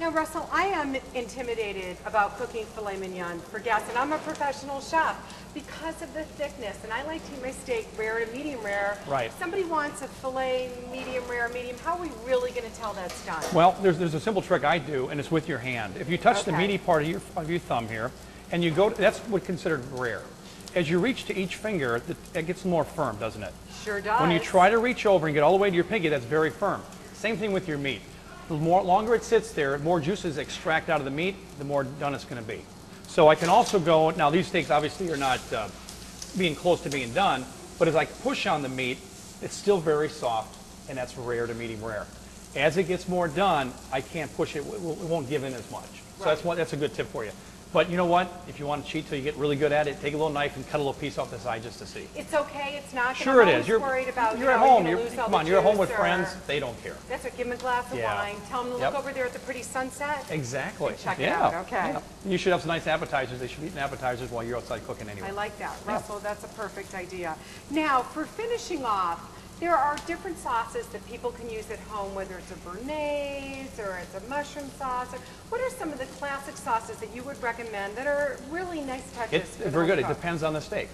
Now, Russell, I am intimidated about cooking filet mignon for guests, and I'm a professional chef because of the thickness, and I like to eat my steak rare to medium rare. Right. If somebody wants a filet medium rare, medium, how are we really going to tell that's done? Well, there's a simple trick I do, and it's with your hand. If you touch the meaty part of your thumb here, and you go, that's what's considered rare. As you reach to each finger, it gets more firm, doesn't it? Sure does. When you try to reach over and get all the way to your pinky, that's very firm. Same thing with your meat. The longer it sits there, more juices extract out of the meat, the more done it's going to be. So I can also go, now these steaks obviously are not being close to being done, but as I push on the meat, it's still very soft, and that's rare to medium rare. As it gets more done, I can't push it, it won't give in as much. So that's a good tip for you. But you know what? If you want to cheat till you get really good at it, take a little knife and cut a little piece off the side just to see. It's okay. It's not. Sure it is. You're worried about. You're at home. Come on. You're at home with friends. They don't care. That's what. Give them a glass of wine. Tell them to look over there at the pretty sunset. Exactly. And check it out. Okay. Yeah. You should have some nice appetizers. They should be eating appetizers while you're outside cooking anyway. I like that, Russell. That's a perfect idea. Now, for finishing off, there are different sauces that people can use at home, whether it's a béarnaise or it's a mushroom sauce. What are some of the classic sauces that you would recommend that are really nice touches? It's very good. It depends on the steak.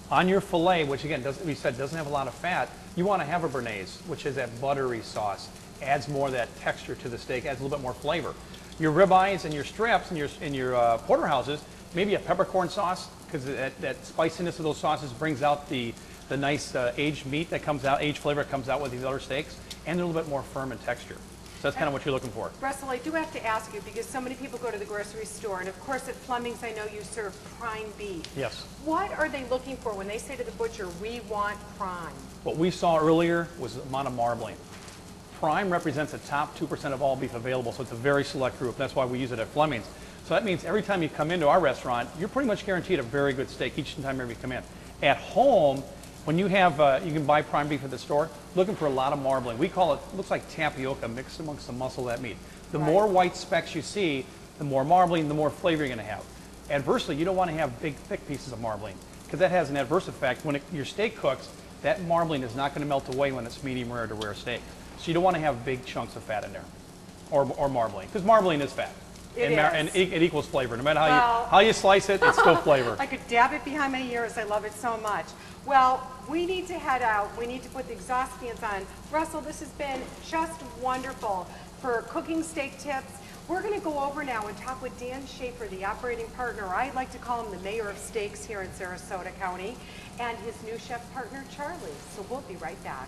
On your filet, which again, we said doesn't have a lot of fat, you want to have a béarnaise, which is that buttery sauce. Adds more of that texture to the steak, adds a little bit more flavor. Your ribeyes and your strips and your porterhouses, maybe a peppercorn sauce, because that spiciness of those sauces brings out the nice aged meat that comes out, aged flavor that comes out with these other steaks, and they're a little bit more firm in texture. So that's kind of what you're looking for. Russell, I do have to ask you, because so many people go to the grocery store, and of course at Fleming's I know you serve prime beef. Yes. What are they looking for when they say to the butcher, we want prime? What we saw earlier was the amount of marbling. Prime represents the top 2% of all beef available, so it's a very select group. That's why we use it at Fleming's. So that means every time you come into our restaurant, you're pretty much guaranteed a very good steak each time you come in. At home, when you have, you can buy prime beef at the store, looking for a lot of marbling. We call it, looks like tapioca mixed amongst the muscle of that meat. The more white specks you see, the more marbling, the more flavor you're going to have. Adversely, you don't want to have big, thick pieces of marbling, because that has an adverse effect. When your steak cooks, that marbling is not going to melt away when it's medium rare to rare steak. So you don't want to have big chunks of fat in there, or marbling, because marbling is fat. And it equals flavor. No matter how you slice it, it's still flavor. I could dab it behind my ears. I love it so much. Well, we need to head out. We need to put the exhaust fans on. Russell, this has been just wonderful for cooking steak tips. We're going to go over now and talk with Dan Schaefer, the operating partner. I like to call him the mayor of steaks here in Sarasota County, and his new chef partner, Charlie. So we'll be right back.